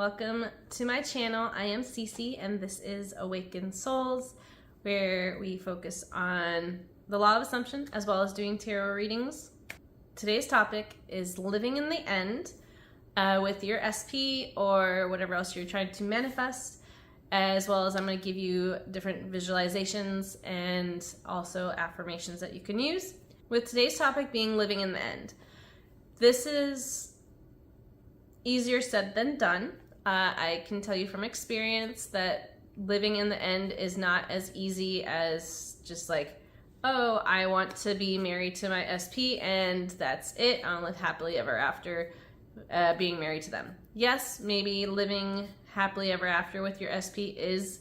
Welcome to my channel. I am CeCe and this is Awakened Souls, where we focus on the law of assumption as well as doing tarot readings. Today's topic is living in the end with your SP or whatever else you're trying to manifest, as well as I'm going to give you different visualizations and also affirmations that you can use. With today's topic being living in the end. This is easier said than done. I can tell you from experience that living in the end is not as easy as just like, oh, I want to be married to my SP and that's it. I'll live happily ever after being married to them. Yes, maybe living happily ever after with your SP is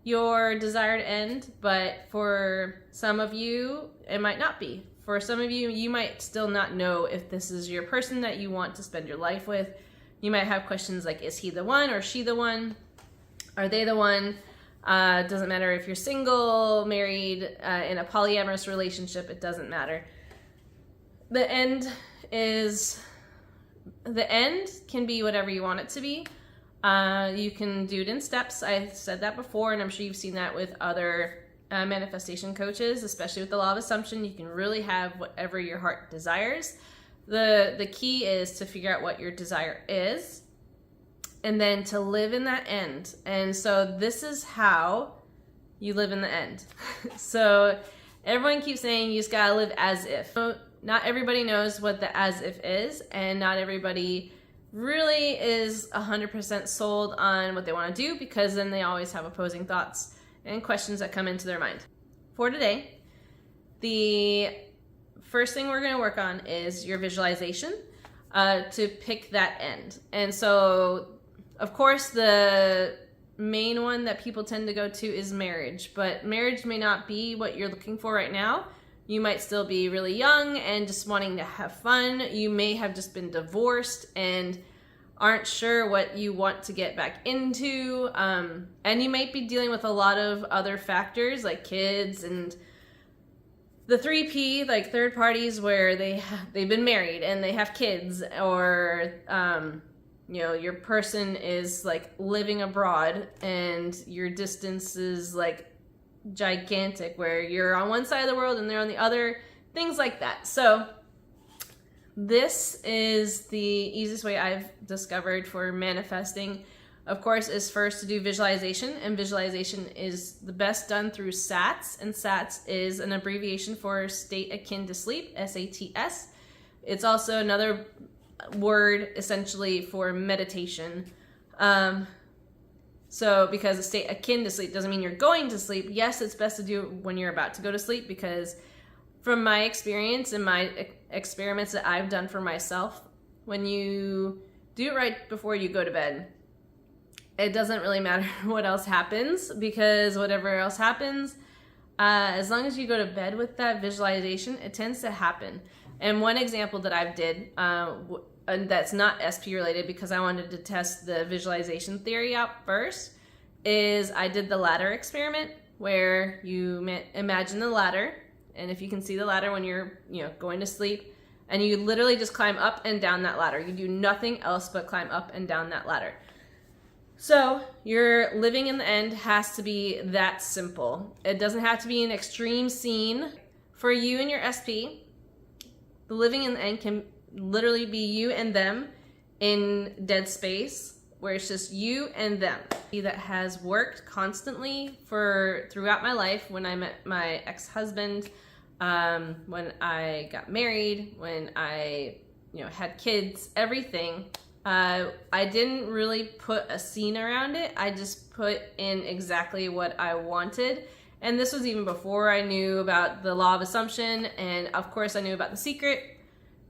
your desired end, but for some of you, it might not be. For some of you, you might still not know if this is your person that you want to spend your life with. You might have questions like, is he the one or she the one? Are they the one? Doesn't matter if you're single, married, in a polyamorous relationship, it doesn't matter. The end can be whatever you want it to be. You can do it in steps. I said that before, and I'm sure you've seen that with other manifestation coaches, especially with the law of assumption. You can really have whatever your heart desires. The key is to figure out what your desire is and then to live in that end. And so this is how you live in the end. So everyone keeps saying you just gotta live as if. So not everybody knows what the as if is, and not everybody really is 100% sold on what they want to do, because then they always have opposing thoughts and questions that come into their mind. For today, the first thing we're going to work on is your visualization to pick that end. And so, of course, the main one that people tend to go to is marriage, but marriage may not be what you're looking for right now. You might still be really young and just wanting to have fun. You may have just been divorced and aren't sure what you want to get back into. And you might be dealing with a lot of other factors like kids and the 3P, like third parties, where they've been married and they have kids, or your person is like living abroad and your distance is like gigantic, where you're on one side of the world and they're on the other, things like that. So this is the easiest way I've discovered for manifesting, of course, is first to do visualization, and visualization is the best done through SATS, and SATS is an abbreviation for state akin to sleep, SATS. It's also another word essentially for meditation. So because a state akin to sleep doesn't mean you're going to sleep. Yes, it's best to do it when you're about to go to sleep, because from my experience and my experiments that I've done for myself, when you do it right before you go to bed, it doesn't really matter what else happens, because whatever else happens, as long as you go to bed with that visualization, it tends to happen. And one example that I've did, and that's not SP related because I wanted to test the visualization theory out first, is I did the ladder experiment, where you imagine the ladder, and if you can see the ladder when you're going to sleep, and you literally just climb up and down that ladder. You do nothing else but climb up and down that ladder. So your living in the end has to be that simple. It doesn't have to be an extreme scene. For you and your SP, the living in the end can literally be you and them in dead space, where it's just you and them. That has worked constantly throughout my life. When I met my ex-husband, when I got married, when I had kids, everything. I didn't really put a scene around it. I just put in exactly what I wanted. And this was even before I knew about the law of assumption. And of course I knew about The Secret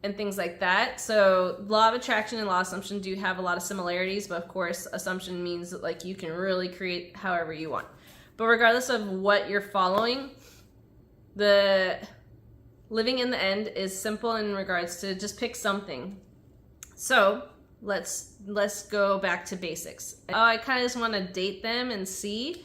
and things like that. So law of attraction and law of assumption do have a lot of similarities, but of course assumption means that like you can really create however you want. But regardless of what you're following, the living in the end is simple in regards to just pick something. So let's go back to basics. I kind of just want to date them and see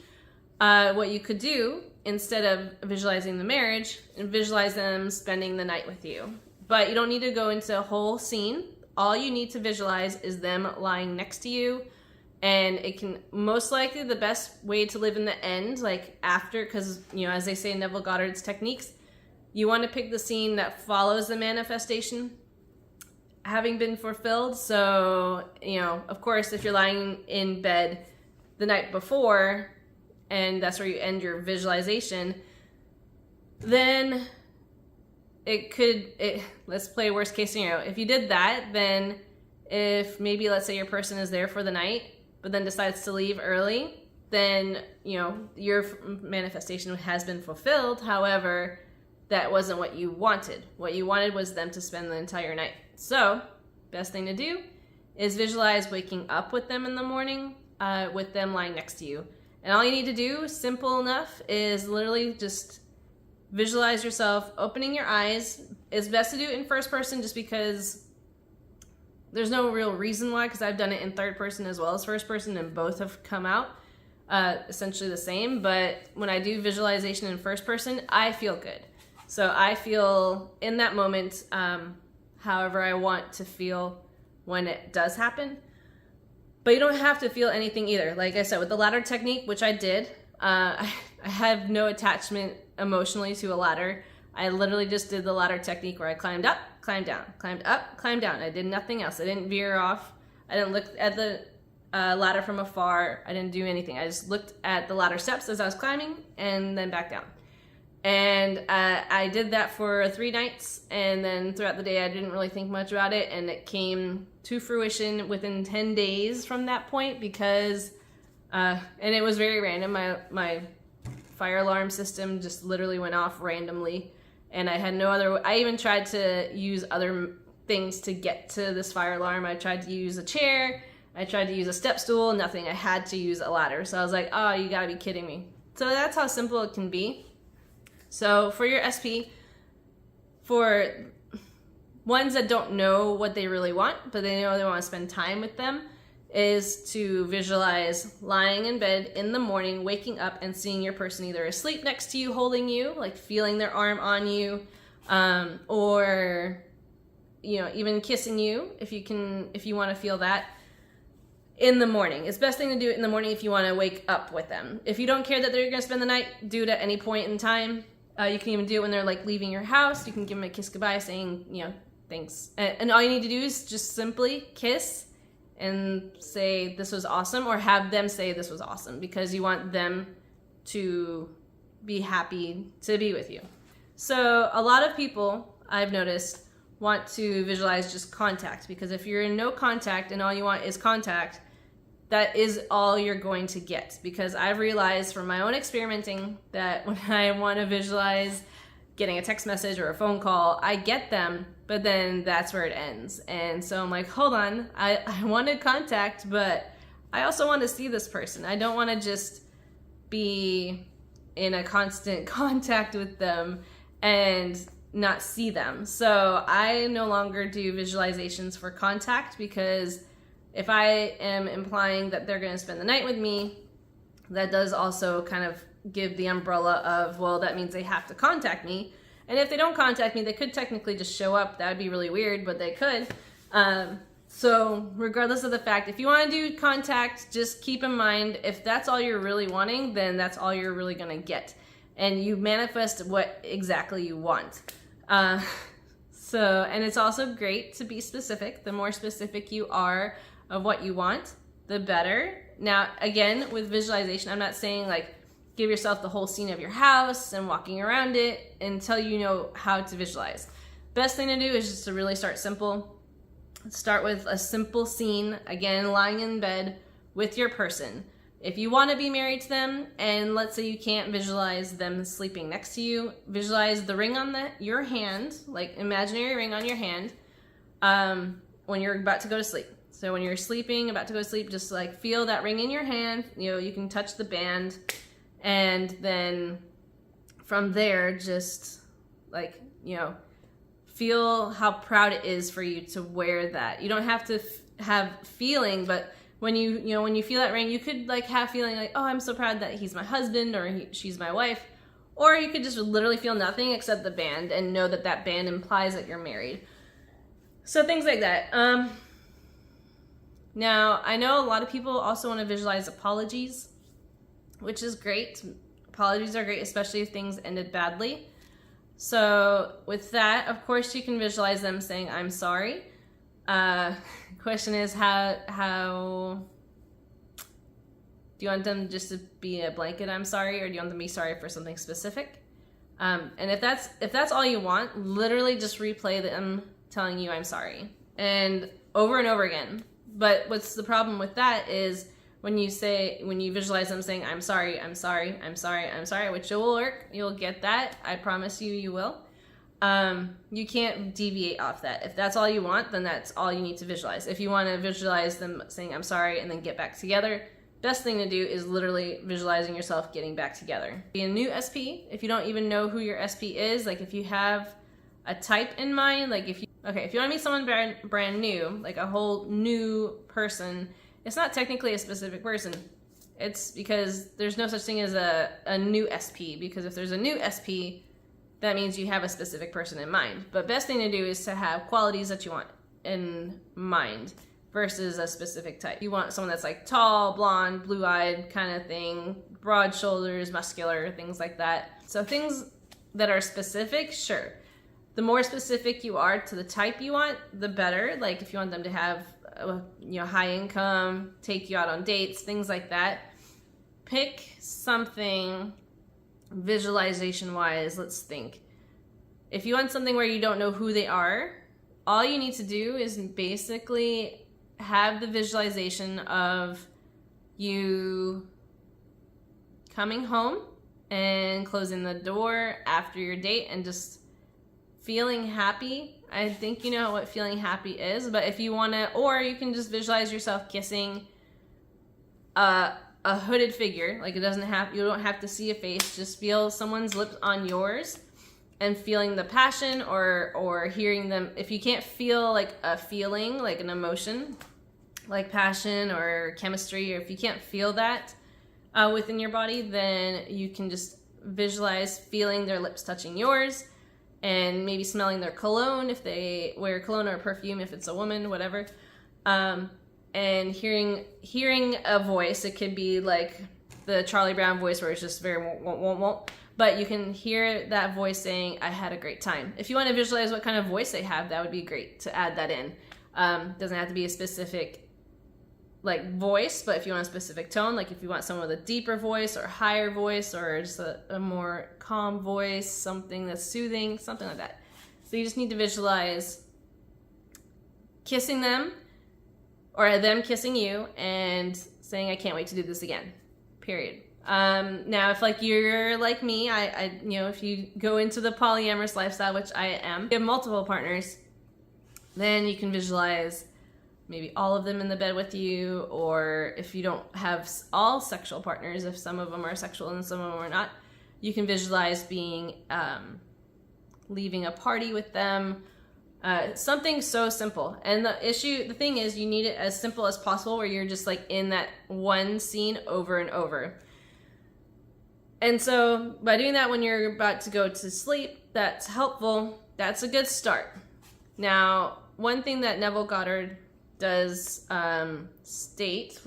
what you could do instead of visualizing the marriage, and visualize them spending the night with you. But you don't need to go into a whole scene. All you need to visualize is them lying next to you, And it can most likely the best way to live in the end, like after, because, you know, as they say in Neville Goddard's techniques, you want to pick the scene that follows the manifestation having been fulfilled. So, you know, of course, if you're lying in bed the night before and that's where you end your visualization, then let's play worst case scenario. If you did that, then if maybe, let's say your person is there for the night, but then decides to leave early, then, you know, your manifestation has been fulfilled. However, that wasn't what you wanted. What you wanted was them to spend the entire night. So, best thing to do is visualize waking up with them in the morning, with them lying next to you. And all you need to do, simple enough, is literally just visualize yourself opening your eyes. It's best to do it in first person just because there's no real reason why, because I've done it in third person as well as first person, and both have come out essentially the same. But when I do visualization in first person, I feel good. So I feel in that moment however I want to feel when it does happen. But you don't have to feel anything either. Like I said, with the ladder technique, which I did, I have no attachment emotionally to a ladder. I literally just did the ladder technique where I climbed up, climbed down, climbed up, climbed down. I did nothing else. I didn't veer off. I didn't look at the ladder from afar. I didn't do anything. I just looked at the ladder steps as I was climbing and then back down. And I did that for 3 nights, and then throughout the day I didn't really think much about it, and it came to fruition within 10 days from that point because, and it was very random. My fire alarm system just literally went off randomly, and I had no other, I even tried to use other things to get to this fire alarm. I tried to use a chair, I tried to use a step stool, nothing. I had to use a ladder. So I was like, oh, you gotta be kidding me. So that's how simple it can be. So for your SP, for ones that don't know what they really want, but they know they want to spend time with them, is to visualize lying in bed in the morning, waking up and seeing your person either asleep next to you, holding you, like feeling their arm on you, or, you know, even kissing you if you want to feel that in the morning. It's best thing to do it in the morning if you want to wake up with them. If you don't care that they're going to spend the night, do it at any point in time. You can even do it when they're like leaving your house. You can give them a kiss goodbye saying, you know, thanks. And all you need to do is just simply kiss and say this was awesome, or have them say this was awesome, because you want them to be happy to be with you. So a lot of people, I've noticed, want to visualize just contact, because if you're in no contact and all you want is contact, that is all you're going to get. Because I've realized from my own experimenting that when I want to visualize getting a text message or a phone call, I get them, but then that's where it ends. And so I'm like, hold on, I wanted contact, but I also want to see this person. I don't want to just be in a constant contact with them and not see them. So I no longer do visualizations for contact, because if I am implying that they're going to spend the night with me, that does also kind of give the umbrella of, well, that means they have to contact me. And if they don't contact me, they could technically just show up. That would be really weird, but they could. So regardless of the fact, if you want to do contact, just keep in mind, if that's all you're really wanting, then that's all you're really going to get. And you manifest what exactly you want. And it's also great to be specific. The more specific you are of what you want, the better. Now, again, with visualization, I'm not saying like give yourself the whole scene of your house and walking around it until you know how to visualize. Best thing to do is just to really start simple. Start with a simple scene, again, lying in bed with your person. If you want to be married to them, and let's say you can't visualize them sleeping next to you, visualize the ring on your hand, like imaginary ring on your hand, when you're about to go to sleep. So when you're sleeping, about to go to sleep, just like feel that ring in your hand. You know, you can touch the band, and then from there, just like, you know, feel how proud it is for you to wear that. You don't have to have feeling, but when you feel that ring, you could like have feeling like, oh, I'm so proud that he's my husband, or she's my wife. Or you could just literally feel nothing except the band and know that that band implies that you're married. So things like that. Now, I know a lot of people also want to visualize apologies, which is great. Apologies are great, especially if things ended badly. So with that, of course, you can visualize them saying, I'm sorry. Question is, how do you want them just to be a blanket I'm sorry, or do you want them to be sorry for something specific? And if that's all you want, literally just replay them telling you I'm sorry, and over again. But what's the problem with that is when you visualize them saying I'm sorry, I'm sorry, I'm sorry, I'm sorry, which will work. You'll get that. I promise you, you will. You can't deviate off that. If that's all you want, then that's all you need to visualize. If you want to visualize them saying I'm sorry and then get back together, best thing to do is literally visualizing yourself getting back together. Be a new SP. If you don't even know who your SP is, like if you have a type in mind, like if you want to meet someone brand new, like a whole new person, it's not technically a specific person. It's because there's no such thing as a new SP, because if there's a new SP, that means you have a specific person in mind. But best thing to do is to have qualities that you want in mind versus a specific type. You want someone that's like tall, blonde, blue-eyed kind of thing, broad shoulders, muscular, things like that. So things that are specific, sure. The more specific you are to the type you want, the better. Like if you want them to have high income, take you out on dates, things like that. Pick something visualization-wise. Let's think. If you want something where you don't know who they are, all you need to do is basically have the visualization of you coming home and closing the door after your date and just feeling happy. I think you know what feeling happy is, but if you want to, or you can just visualize yourself kissing a hooded figure. Like you don't have to see a face, just feel someone's lips on yours and feeling the passion or hearing them. If you can't feel like a feeling, like an emotion, like passion or chemistry, or if you can't feel that within your body, then you can just visualize feeling their lips touching yours and maybe smelling their cologne if they wear cologne, or perfume if it's a woman, whatever. And hearing a voice. It could be like the Charlie Brown voice where it's just very won't. But you can hear that voice saying, I had a great time. If you want to visualize what kind of voice they have, that would be great to add that in. Doesn't have to be a specific like voice, but if you want a specific tone, like if you want someone with a deeper voice or higher voice, or just a more calm voice, something that's soothing, something like that. So you just need to visualize kissing them, or them kissing you and saying, I can't wait to do this again, period. Now, if like you're like me, I if you go into the polyamorous lifestyle, which I am, you have multiple partners, then you can visualize maybe all of them in the bed with you, or if you don't have all sexual partners, if some of them are sexual and some of them are not, you can visualize being, leaving a party with them, something so simple. And the thing is, you need it as simple as possible, where you're just like in that one scene over and over. And so by doing that when you're about to go to sleep, that's helpful. That's a good start. Now, one thing that Neville Goddard does state,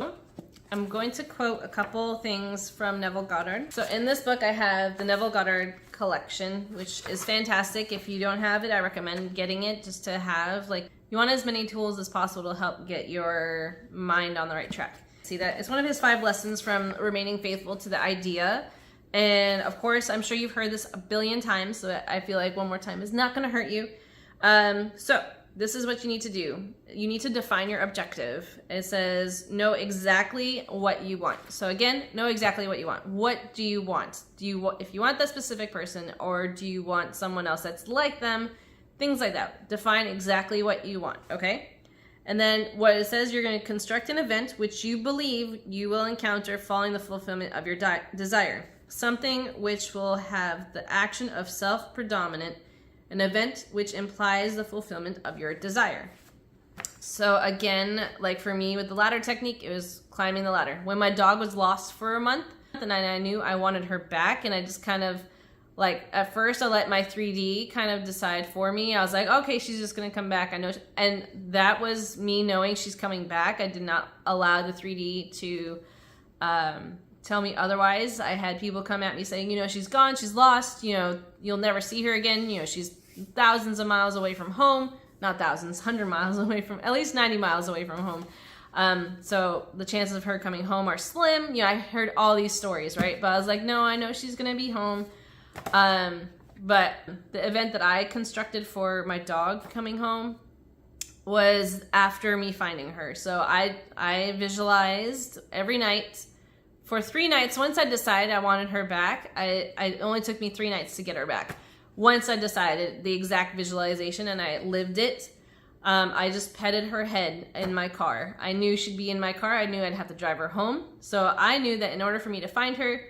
I'm going to quote a couple things from Neville Goddard. So in this book, I have the Neville Goddard collection, which is fantastic. If you don't have it, I recommend getting it, just to have, like, you want as many tools as possible to help get your mind on the right track. See, that it's one of his 5 lessons from remaining faithful to the idea. And of course, I'm sure you've heard this a billion times, so I feel like one more time is not going to hurt you. So this is what you need to do. You need to define your objective. It says, know exactly what you want. So again, know exactly what you want. What do you want? If you want that specific person, or do you want someone else that's like them? Things like that. Define exactly what you want, okay? And then what it says, you're going to construct an event which you believe you will encounter following the fulfillment of your desire. Something which will have the action of self-predominant, an event which implies the fulfillment of your desire. So again, like for me with the ladder technique, it was climbing the ladder. When my dog was lost for a month, and I knew I wanted her back, and I just kind of Like at first I let my 3D kind of decide for me. I was like, okay, she's just gonna come back. I know, and that was me knowing she's coming back. I did not allow the 3D to tell me otherwise. I had people come at me saying, you know, she's gone, she's lost, you know, you'll never see her again. You know, she's thousands of miles away from home. Not thousands, 100 miles away from, at least 90 miles away from home. So the chances of her coming home are slim. You know, I heard all these stories, right? But I was like, no, I know she's gonna be home. But the event that I constructed for my dog coming home was after me finding her. So I visualized every night for 3 nights. Once I decided I wanted her back, it only took me 3 nights to get her back. Once I decided the exact visualization and I lived it, I just petted her head in my car. I knew she'd be in my car. I knew I'd have to drive her home. So I knew that in order for me to find her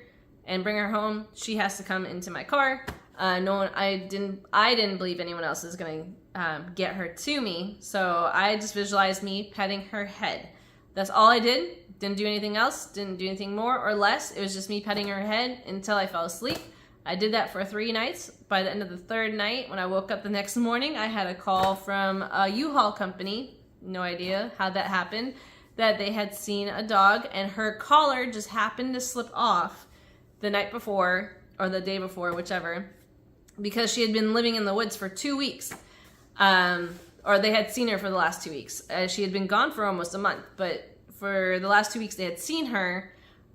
and bring her home, she has to come into my car. I didn't believe anyone else is gonna get her to me. So I just visualized me petting her head. That's all I did. Didn't do anything else. Didn't do anything more or less. It was just me petting her head until I fell asleep. I did that for 3 nights. By the end of the 3rd night, when I woke up the next morning, I had a call from a U-Haul company, no idea how that happened, that they had seen a dog and her collar just happened to slip off the night before or the day before, whichever, because she had been living in the woods for 2 weeks. Or they had seen her for the last 2 weeks. She had been gone for almost a month, but for the last 2 weeks they had seen her.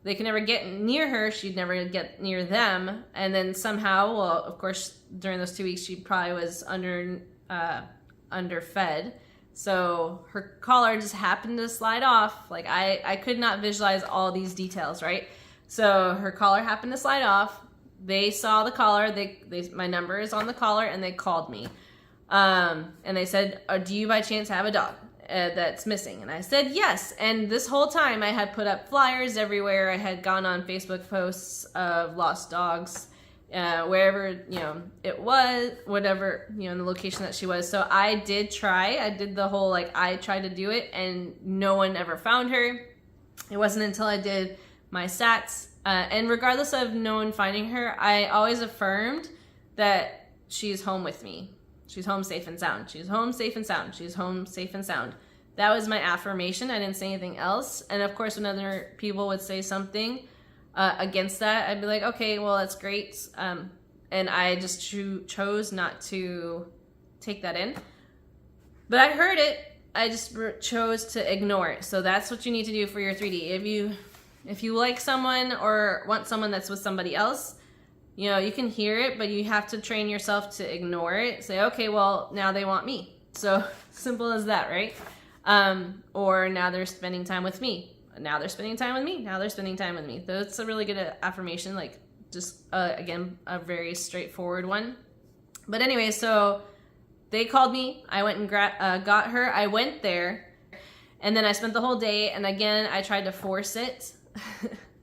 They could never get near her. She'd never get near them. And then somehow, well, of course, during those 2 weeks, she probably was underfed. So her collar just happened to slide off. Like I could not visualize all these details, right? So her collar happened to slide off. They saw the collar. My number is on the collar, and they called me. And they said, do you by chance have a dog that's missing? And I said yes. And this whole time I had put up flyers everywhere. I had gone on Facebook posts of lost dogs, wherever, you know, it was, whatever, you know, in the location that she was. So I did try. I did the whole, like, I tried to do it and no one ever found her. It wasn't until I did my stats. And regardless of no one finding her, I always affirmed that she's home with me. She's home safe and sound. She's home safe and sound. She's home safe and sound. That was my affirmation. I didn't say anything else. And of course, when other people would say something against that, I'd be like, okay, well, that's great. And I just chose not to take that in. But I heard it. I just chose to ignore it. So that's what you need to do for your 3D. If you like someone or want someone that's with somebody else, you know, you can hear it, but you have to train yourself to ignore it. Say, okay, well, now they want me. So simple as that, right? Or now they're spending time with me. Now they're spending time with me. Now they're spending time with me. That's a really good affirmation. Like, just, again, a very straightforward one. But anyway, so they called me. I went and got her. I went there. And then I spent the whole day. And again, I tried to force it,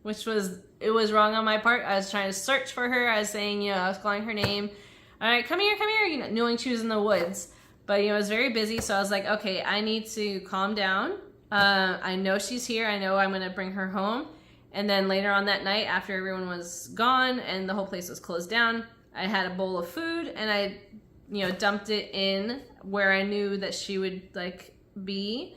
which was... It was wrong on my part. I was trying to search for her. I was saying, you know, I was calling her name. All right, come here, you know, knowing she was in the woods. But, you know, I was very busy, so I was like, okay, I need to calm down. I know she's here. I know I'm going to bring her home. And then later on that night, after everyone was gone and the whole place was closed down, I had a bowl of food and I, you know, dumped it in where I knew that she would, like, be.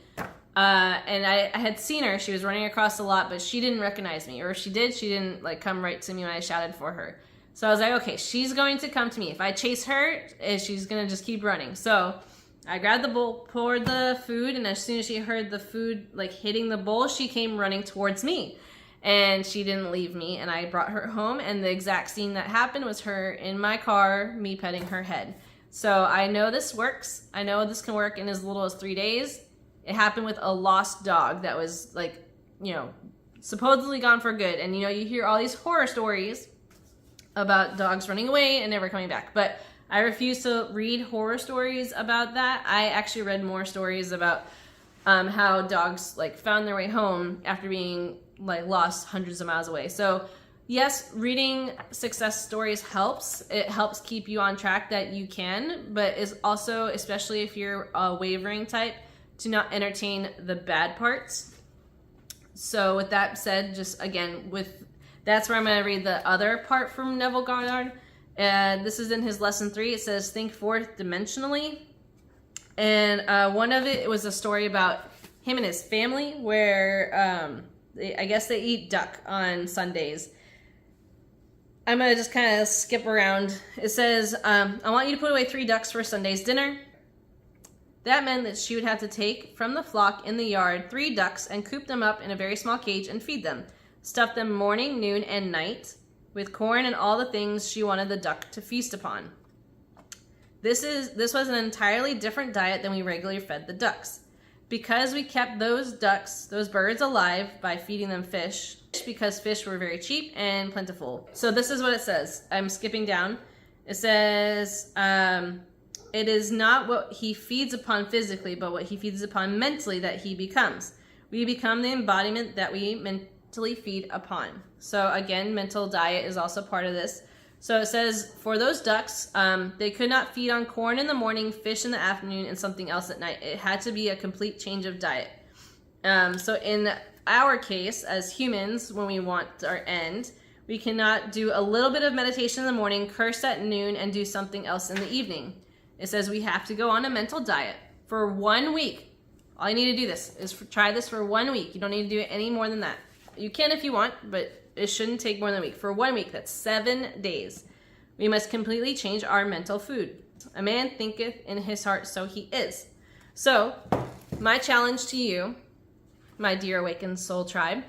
And I had seen her. She was running across the lot, but she didn't recognize me. Or if she did, she didn't, like, come right to me when I shouted for her. So I was like, okay, she's going to come to me. If I chase her, she's going to just keep running. So I grabbed the bowl, poured the food, and as soon as she heard the food, like, hitting the bowl, she came running towards me. And she didn't leave me, and I brought her home, and the exact scene that happened was her in my car, me petting her head. So I know this works. I know this can work in as little as 3 days. It happened with a lost dog that was, like, you know, supposedly gone for good. And, you know, you hear all these horror stories about dogs running away and never coming back. But I refuse to read horror stories about that. I actually read more stories about how dogs, like, found their way home after being, like, lost hundreds of miles away. So, yes, reading success stories helps. It helps keep you on track that you can. But it's also, especially if you're a wavering type, to not entertain the bad parts. So with that said, just again, that's where I'm going to read the other part from Neville Goddard. This is in his lesson 3. It says, think fourth dimensionally. And one of it was a story about him and his family where I guess they eat duck on Sundays. I'm going to just kind of skip around. It says, I want you to put away 3 ducks for Sunday's dinner. That meant that she would have to take from the flock in the yard 3 ducks and coop them up in a very small cage and feed them. Stuff them morning, noon, and night with corn and all the things she wanted the duck to feast upon. This was an entirely different diet than we regularly fed the ducks. Because we kept those birds alive by feeding them fish, because fish were very cheap and plentiful. So this is what it says. I'm skipping down. It says, it is not what he feeds upon physically, but what he feeds upon mentally that he becomes. We become the embodiment that we mentally feed upon. So again, mental diet is also part of this. So it says, for those ducks, they could not feed on corn in the morning, fish in the afternoon, and something else at night. It had to be a complete change of diet. So in our case, as humans, when we want our end, we cannot do a little bit of meditation in the morning, curse at noon, and do something else in the evening. It says we have to go on a mental diet for 1 week. All you need to do this is try this for 1 week. You don't need to do it any more than that. You can if you want, but it shouldn't take more than a week. For 1 week, that's 7 days. We must completely change our mental food. A man thinketh in his heart, so he is. So, my challenge to you, my dear awakened soul tribe,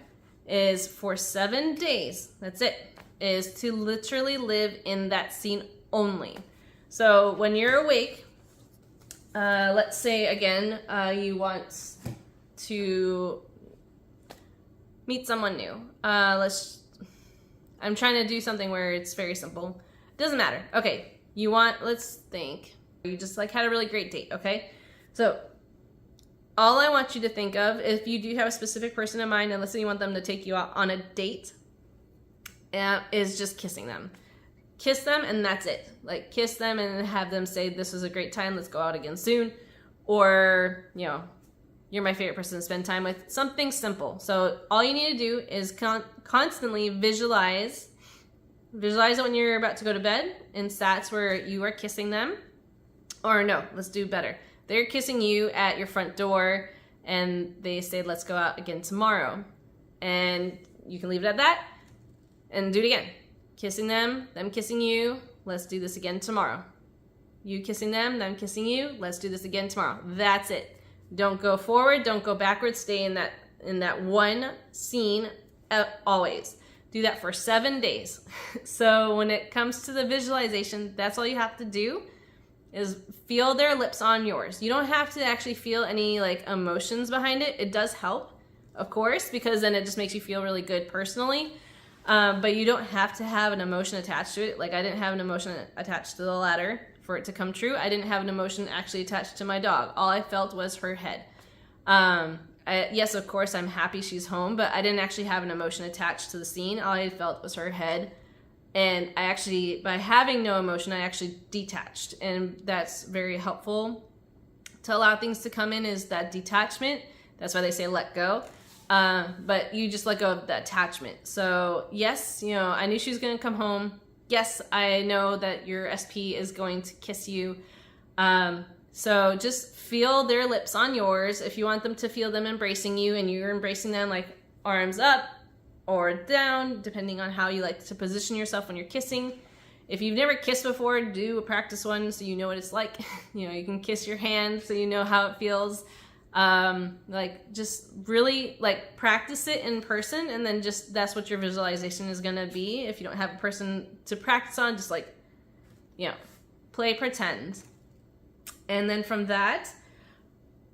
is for 7 days, that's it, is to literally live in that scene only. So, when you're awake, let's say, again, you want to meet someone new. I'm trying to do something where it's very simple. Doesn't matter. Okay, let's think. You just had a really great date, okay? So, all I want you to think of, if you do have a specific person in mind, and let's say you want them to take you out on a date, is just kissing them. Kiss them and that's it. Kiss them and have them say, this was a great time, let's go out again soon. Or, you're my favorite person to spend time with. Something simple. So all you need to do is constantly visualize it when you're about to go to bed, and that's where you are kissing them. Or no, let's do better. They're kissing you at your front door, and they say, let's go out again tomorrow. And you can leave it at that, and do it again. Kissing them kissing you, let's do this again tomorrow. You kissing them kissing you, let's do this again tomorrow. That's it. Don't go forward, don't go backwards, stay in that one scene always. Do that for 7 days. So when it comes to the visualization, that's all you have to do is feel their lips on yours. You don't have to actually feel any emotions behind it. It does help, of course, because then it just makes you feel really good personally. But you don't have to have an emotion attached to it. I didn't have an emotion attached to the ladder for it to come true. I didn't have an emotion actually attached to my dog. All I felt was her head. Yes, of course, I'm happy she's home, but I didn't actually have an emotion attached to the scene. All I felt was her head. And I actually, by having no emotion, I actually detached. And that's very helpful to allow things to come in, is that detachment. That's why they say let go. But you just let go of the attachment. So yes, I knew she was going to come home. Yes, I know that your SP is going to kiss you. So just feel their lips on yours. If you want them to feel them embracing you, and you're embracing them arms up or down, depending on how you like to position yourself when you're kissing. If you've never kissed before, do a practice one so you know what it's like. You can kiss your hand so you know how it feels. Just really practice it in person, and then just that's what your visualization is gonna be. If you don't have a person to practice on, just play pretend. And then from that,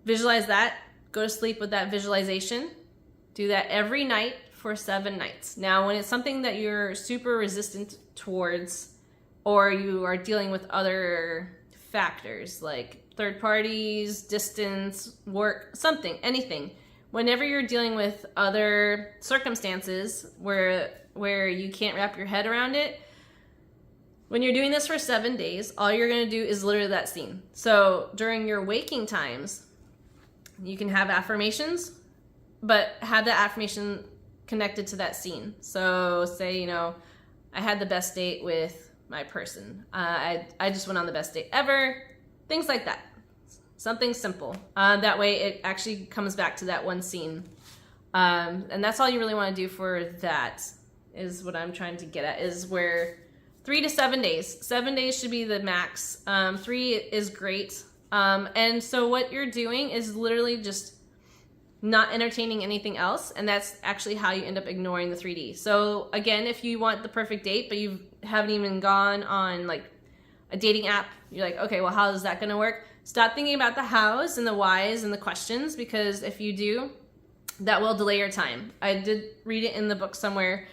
visualize that, go to sleep with that visualization. Do that every night for 7 nights. Now, when it's something that you're super resistant towards, or you are dealing with other factors like third parties, distance, work, anything. Whenever you're dealing with other circumstances where you can't wrap your head around it, when you're doing this for 7 days, all you're going to do is literally that scene. So during your waking times, you can have affirmations, but have the affirmation connected to that scene. So say, I had the best date with my person. I just went on the best date ever. Things like that. Something simple. That way it actually comes back to that one scene. And that's all you really want to do for that, is what I'm trying to get at, is where 3 to 7 days. 7 days should be the max. 3 is great. And so what you're doing is literally just not entertaining anything else, and that's actually how you end up ignoring the 3D. So again, if you want the perfect date, but you haven't even gone on like a dating app, you're like, okay, well, how is that gonna work? Stop thinking about the hows and the whys and the questions, because if you do, that will delay your time. I did read it in the book somewhere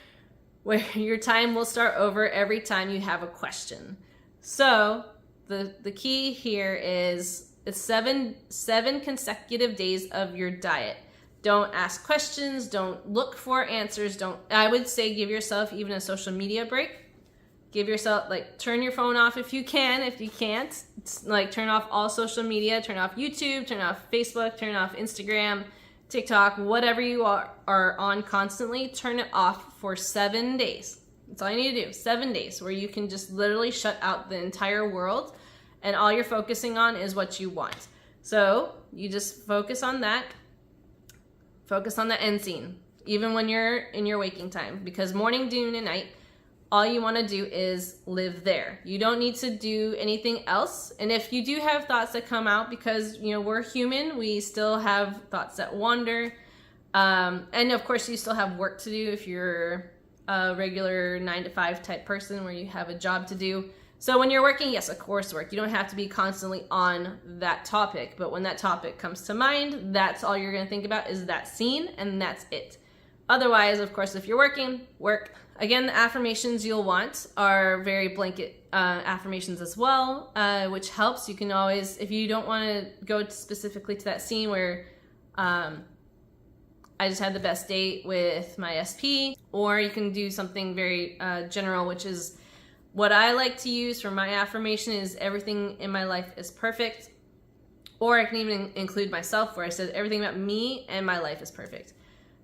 where your time will start over every time you have a question. So the key here is it's seven consecutive days of your diet. Don't ask questions. Don't look for answers. I would say give yourself even a social media break. Give yourself, like, turn your phone off if you can. If you can't, like, turn off all social media. Turn off YouTube. Turn off Facebook. Turn off Instagram, TikTok, whatever you are on constantly. Turn it off for 7 days. That's all you need to do. 7 days where you can just literally shut out the entire world, and all you're focusing on is what you want. So you just focus on that. Focus on the end scene, even when you're in your waking time, because morning, noon, and night, all you want to do is live there. You don't need to do anything else. And if you do have thoughts that come out, because, you know, we're human, we still have thoughts that wander. And of course, you still have work to do if you're a regular 9-to-5 type person where you have a job to do. So when you're working, yes, of course, work. You don't have to be constantly on that topic, but when that topic comes to mind, that's all you're going to think about is that scene, and that's it. Otherwise, of course, if you're working, work. Again, the affirmations you'll want are very blanket affirmations as well, which helps. You can always, if you don't want to go specifically to that scene where I just had the best date with my SP, or you can do something very general, which is what I like to use for my affirmation is everything in my life is perfect. Or I can even include myself, where I said everything about me and my life is perfect.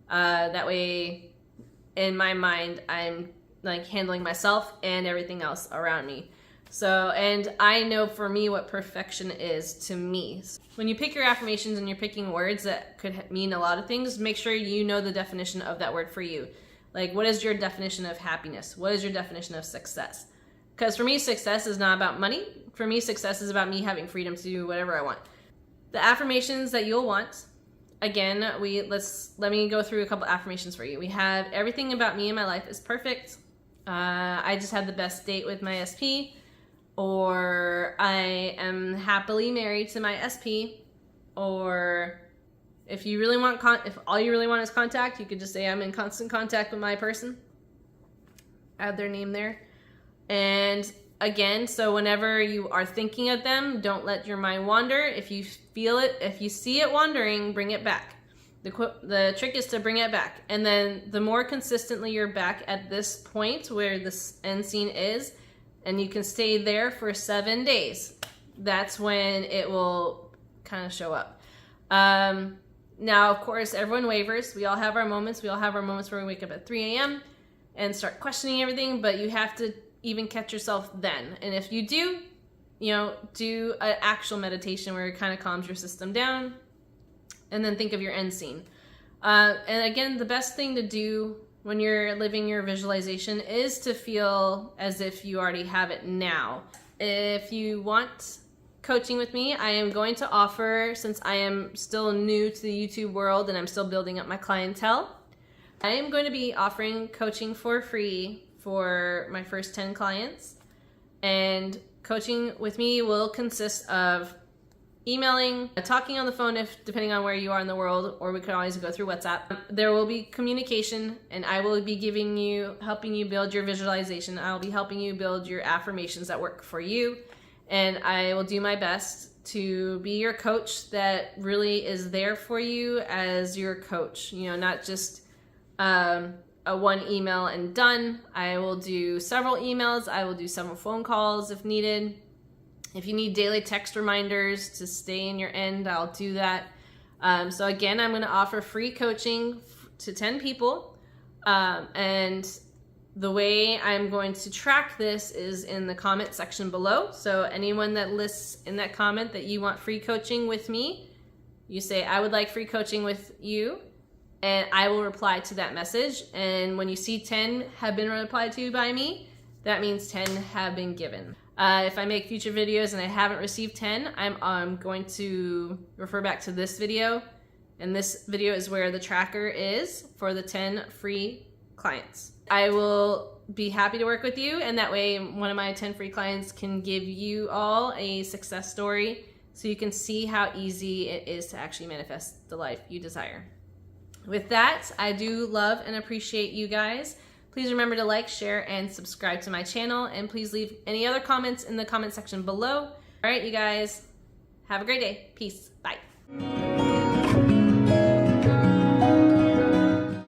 That way, in my mind, I'm like handling myself and everything else around me. So, and I know for me what perfection is to me. When you pick your affirmations and you're picking words that could mean a lot of things, make sure you know the definition of that word for you. Like, what is your definition of happiness? What is your definition of success? Because for me, success is not about money. For me, success is about me having freedom to do whatever I want. The affirmations that you'll want, again, let me go through a couple affirmations for you. We have everything about me and my life is perfect. I just had the best date with my SP. Or I am happily married to my SP. Or if you really want, if all you really want is contact, you could just say I'm in constant contact with my person. Add their name there. And again, so whenever you are thinking of them, don't let your mind wander. If you feel it, if you see it wandering, bring it back. The trick is to bring it back. And then the more consistently you're back at this point where this end scene is, and you can stay there for 7 days, that's when it will kind of show up. Now, of course, everyone wavers. We all have our moments. We all have our moments where we wake up at 3 a.m. and start questioning everything, but you have to even catch yourself then. And if you do, you know, do an actual meditation where it kind of calms your system down, and then think of your end scene. And again, the best thing to do when you're living your visualization is to feel as if you already have it now. If you want coaching with me, I am going to offer, since I am still new to the YouTube world and I'm still building up my clientele, I am going to be offering coaching for free for my first 10 clients. And coaching with me will consist of emailing, talking on the phone, if depending on where you are in the world, or we could always go through WhatsApp. There will be communication, and I will be helping you build your visualization. I'll be helping you build your affirmations that work for you, and I will do my best to be your coach that really is there for you as your coach. You know, not just a one email and done. I will do several emails. I will do several phone calls if needed. If you need daily text reminders to stay in your end, I'll do that. So again, I'm going to offer free coaching to 10 people. And The way I'm going to track this is in the comment section below. So anyone that lists in that comment that you want free coaching with me, you say, I would like free coaching with you, and I will reply to that message. And when you see 10 have been replied to by me, that means 10 have been given. If I make future videos and I haven't received 10, I'm going to refer back to this video. And this video is where the tracker is for the 10 free clients. I will be happy to work with you, and that way one of my 10 free clients can give you all a success story so you can see how easy it is to actually manifest the life you desire. With that, I do love and appreciate you guys. Please remember to like, share, and subscribe to my channel, and please leave any other comments in the comment section below. All right, you guys, have a great day. Peace. Bye.